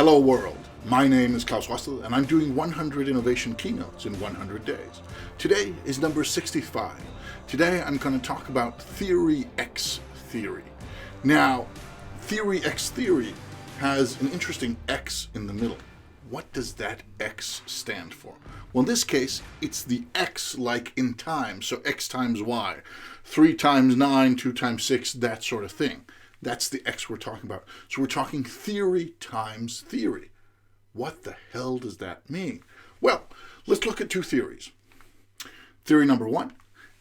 Hello world, my name is Klaus Russell and I'm doing 100 innovation keynotes in 100 days. Today is number 65. Today I'm going to talk about Theory X Theory. Now, Theory X Theory has an interesting X in the middle. What does that X stand for? Well, in this case, it's the X like in time, so X times Y. 3 times 9, 2 times 6, that sort of thing. That's the X we're talking about. So we're talking theory times theory. What the hell does that mean? Well, let's look at 2 theories. Theory number 1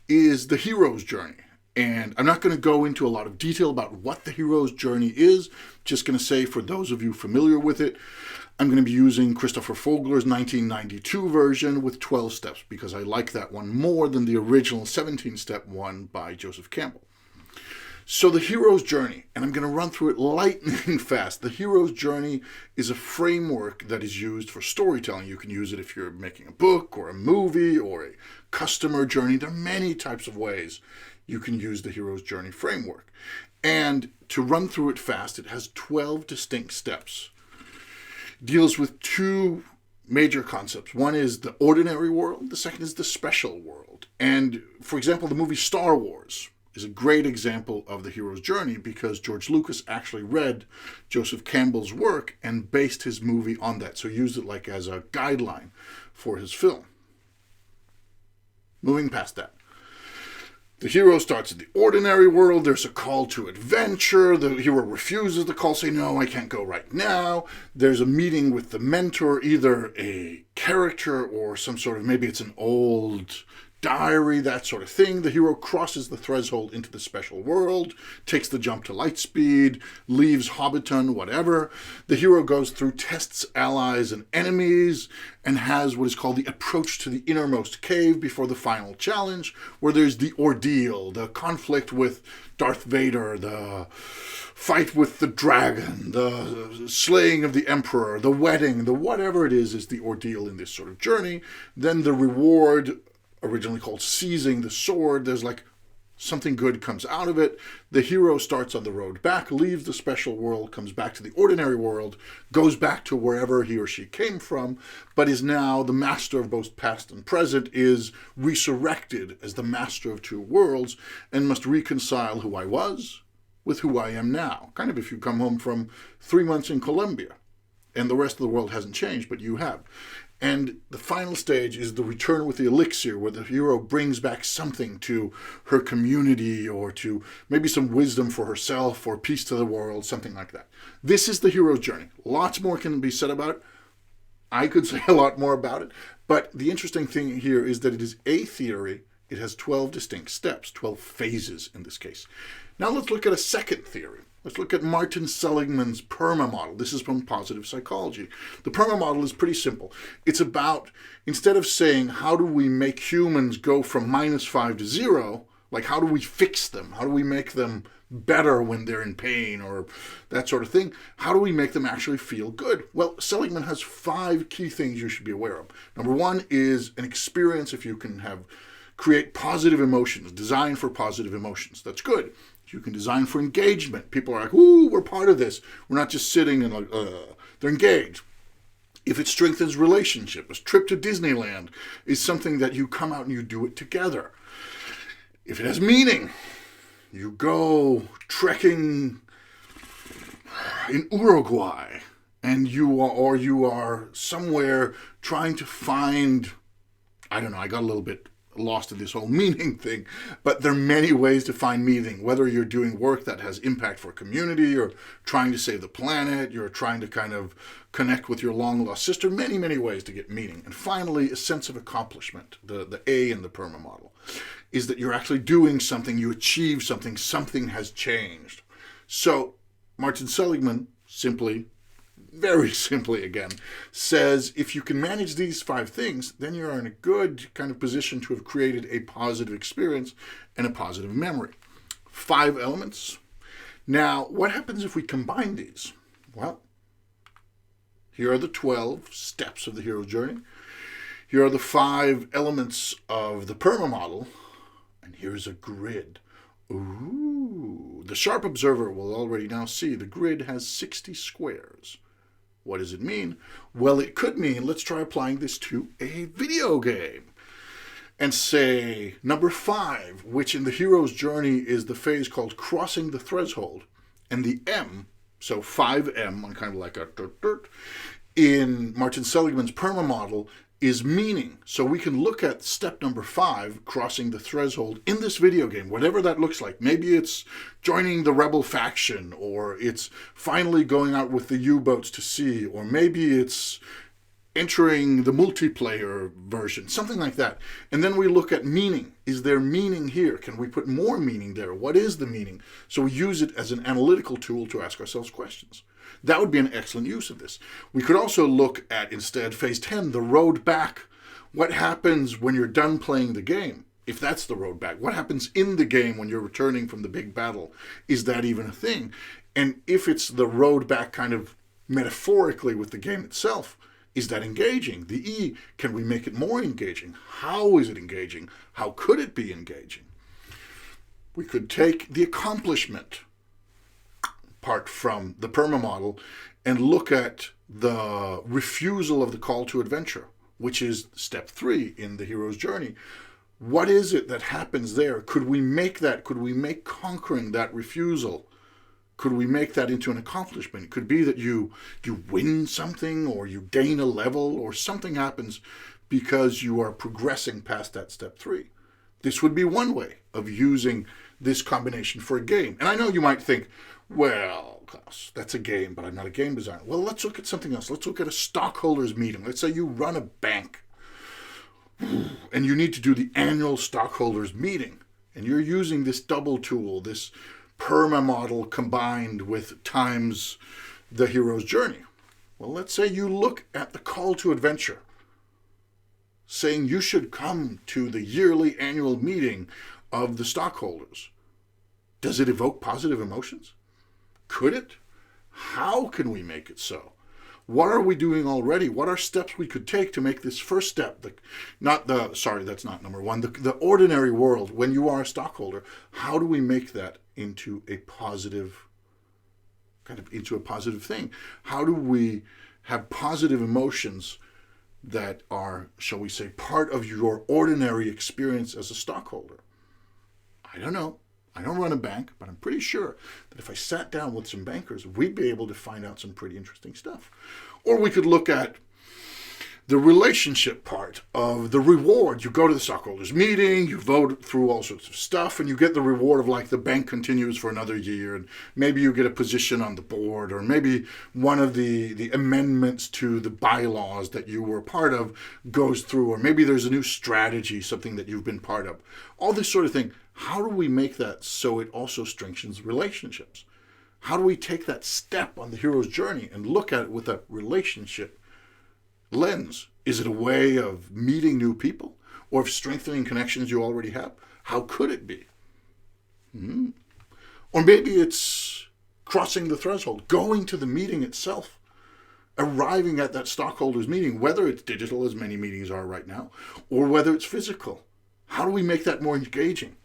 is the hero's journey. And I'm not going to go into a lot of detail about what the hero's journey is. Just going to say, for those of you familiar with it, I'm going to be using Christopher Vogler's 1992 version with 12 steps because I like that one more than the original 17-step one by Joseph Campbell. So the hero's journey, and I'm going to run through it lightning fast. The hero's journey is a framework that is used for storytelling. You can use it if you're making a book or a movie or a customer journey. There are many types of ways you can use the hero's journey framework. And to run through it fast, it has 12 distinct steps. It deals with 2 major concepts. One is the ordinary world. The second is the special world. And for example, the movie Star Wars is a great example of the hero's journey because George Lucas actually read Joseph Campbell's work and based his movie on that. So he used it like as a guideline for his film. Moving past that. The hero starts in the ordinary world. There's a call to adventure. The hero refuses the call, saying, no, I can't go right now. There's a meeting with the mentor, either a character or some sort of, maybe it's an old diary, that sort of thing. The hero crosses the threshold into the special world, takes the jump to light speed, leaves Hobbiton, whatever. The hero goes through, tests allies and enemies, and has what is called the approach to the innermost cave before the final challenge, where there's the ordeal, the conflict with Darth Vader, the fight with the dragon, the slaying of the emperor, the wedding, the whatever it is the ordeal in this sort of journey. Then the reward, originally called seizing the sword. There's like something good comes out of it. The hero starts on the road back, leaves the special world, comes back to the ordinary world, goes back to wherever he or she came from, but is now the master of both past and present, is resurrected as the master of 2 worlds, and must reconcile who I was with who I am now. Kind of if you come home from 3 months in Colombia and the rest of the world hasn't changed, but you have. And the final stage is the return with the elixir, where the hero brings back something to her community or to maybe some wisdom for herself or peace to the world, something like that. This is the hero's journey. Lots more can be said about it. I could say a lot more about it. But the interesting thing here is that it is a theory. It has 12 distinct steps, 12 phases in this case. Now let's look at a second theory. Let's look at Martin Seligman's PERMA model. This is from positive psychology. The PERMA model is pretty simple. It's about, instead of saying, how do we make humans go from -5 to 0, like how do we fix them? How do we make them better when they're in pain or that sort of thing? How do we make them actually feel good? Well, Seligman has 5 key things you should be aware of. Number 1 is an experience, if you can create positive emotions, design for positive emotions. That's good. You can design for engagement. People are like, ooh, we're part of this. We're not just sitting and like, they're engaged. If it strengthens relationship, a trip to Disneyland is something that you come out and you do it together. If it has meaning, you go trekking in Uruguay and you are somewhere trying to find, I don't know, I got a little bit lost in this whole meaning thing, but there are many ways to find meaning, whether you're doing work that has impact for community or trying to save the planet, you're trying to kind of connect with your long lost sister, many ways to get meaning. And finally, a sense of accomplishment, the A in the PERMA model, is that you're actually doing something, you achieve something, something has changed. So Martin Seligman very simply again, says if you can manage these 5 things, then you're in a good kind of position to have created a positive experience and a positive memory. 5 elements. Now, what happens if we combine these? Well, here are the 12 steps of the hero's journey. Here are the 5 elements of the PERMA model. And here's a grid. Ooh, the sharp observer will already now see the grid has 60 squares. What does it mean? Well, it could mean, let's try applying this to a video game. And say number 5, which in the hero's journey is the phase called crossing the threshold. And the M, so 5M, on kind of like a dirt, in Martin Seligman's PERMA model, is meaning. So we can look at step number 5, crossing the threshold, in this video game, whatever that looks like. Maybe it's joining the rebel faction, or it's finally going out with the U-boats to sea, or maybe it's entering the multiplayer version, something like that. And then we look at meaning. Is there meaning here? Can we put more meaning there? What is the meaning? So we use it as an analytical tool to ask ourselves questions. That would be an excellent use of this. We could also look at, instead, phase 10, the road back. What happens when you're done playing the game? If that's the road back, what happens in the game when you're returning from the big battle? Is that even a thing? And if it's the road back kind of metaphorically with the game itself, is that engaging? The E, can we make it more engaging? How is it engaging? How could it be engaging? We could take the accomplishment part from the PERMA model and look at the refusal of the call to adventure, which is step 3 in the hero's journey. What is it that happens there? Could we make conquering that refusal? Could we make that into an accomplishment? It could be that you win something, or you gain a level, or something happens because you are progressing past that step 3. This would be one way of using this combination for a game. And I know you might think, well, Klaus, that's a game, but I'm not a game designer. Well, let's look at something else. Let's look at a stockholders meeting. Let's say you run a bank and you need to do the annual stockholders meeting. And you're using this double tool, this PERMA model combined with times the hero's journey. Well, let's say you look at the call to adventure, saying you should come to the yearly annual meeting of the stockholders. Does it evoke positive emotions? Could it? How can we make it so? What are we doing already? What are steps we could take to make this first step, that's not number 1, the ordinary world, when you are a stockholder, how do we make that into a positive thing? How do we have positive emotions that are, shall we say, part of your ordinary experience as a stockholder? I don't know. I don't run a bank, but I'm pretty sure that if I sat down with some bankers, we'd be able to find out some pretty interesting stuff. Or we could look at the relationship part of the reward. You go to the stockholders meeting, you vote through all sorts of stuff, and you get the reward of, like, the bank continues for another year, and maybe you get a position on the board, or maybe one of the amendments to the bylaws that you were part of goes through, or maybe there's a new strategy, something that you've been part of. All this sort of thing. How do we make that so it also strengthens relationships? How do we take that step on the hero's journey and look at it with a relationship lens? Is it a way of meeting new people, or of strengthening connections you already have? How could it be? Or maybe it's crossing the threshold, going to the meeting itself, arriving at that stockholders meeting, whether it's digital, as many meetings are right now, or whether it's physical. How do we make that more engaging?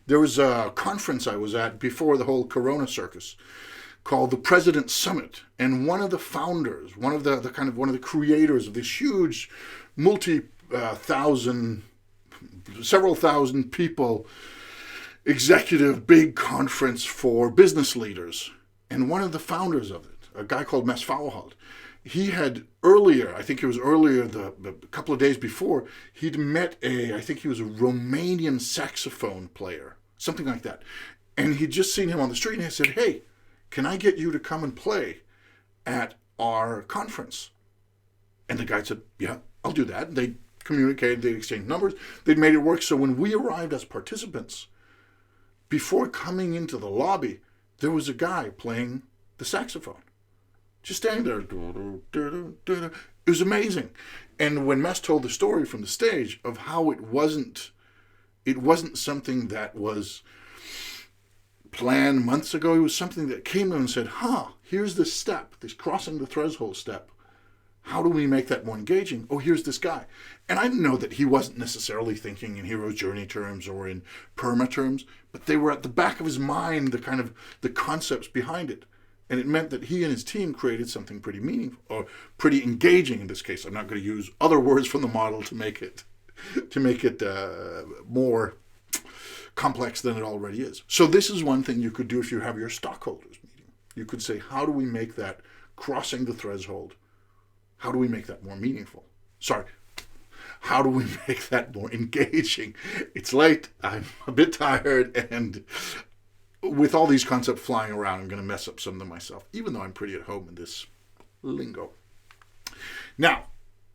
There was a conference I was at before the whole Corona circus called the President's Summit, and one of the founders, one of the creators of this huge several thousand people executive big conference for business leaders, and one of the founders of it, a guy called Mes Fauhald, he had earlier, a couple of days before, he'd met I think he was a Romanian saxophone player, something like that. And he'd just seen him on the street, and he said, "Hey, can I get you to come and play at our conference?" And the guy said, "Yeah, I'll do that." And they communicated, they exchanged numbers, they'd made it work. So when we arrived as participants, before coming into the lobby, there was a guy playing the saxophone. Just standing there. It was amazing. And when Mes told the story from the stage of how it wasn't something that was planned months ago, it was something that came in and said, here's this step, this crossing the threshold step. How do we make that more engaging? Oh, here's this guy. And I didn't know that he wasn't necessarily thinking in hero's journey terms or in PERMA terms, but they were at the back of his mind, the concepts behind it. And it meant that he and his team created something pretty meaningful, or pretty engaging in this case. I'm not going to use other words from the model to make it more complex than it already is. So this is one thing you could do if you have your stockholders meeting. You could say, how do we make that crossing the threshold? How do we make that more meaningful? Sorry. How do we make that more engaging? It's late. I'm a bit tired, and with all these concepts flying around, I'm going to mess up some of them myself, even though I'm pretty at home in this lingo. Now,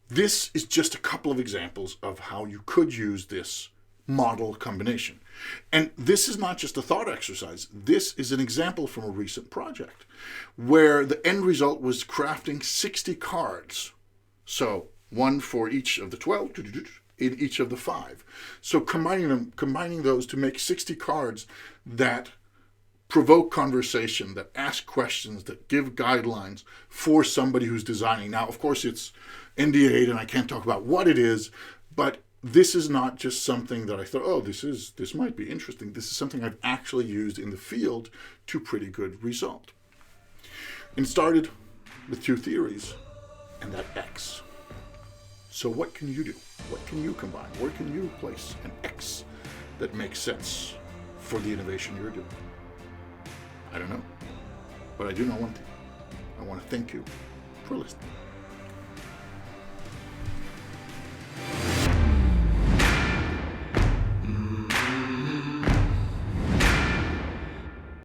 this is just a couple of examples of how you could use this model combination. And this is not just a thought exercise. This is an example from a recent project where the end result was crafting 60 cards. So one for each of the 12, in each of the 5. So combining those to make 60 cards that provoke conversation, that ask questions, that give guidelines for somebody who's designing. Now, of course, it's NDA'd and I can't talk about what it is, but this is not just something that I thought, oh, this might be interesting. This is something I've actually used in the field to pretty good result. And it started with 2 theories and that X. So what can you do? What can you combine? Where can you place an X that makes sense for the innovation you're doing? I don't know. But I do know one thing. I want to thank you for listening.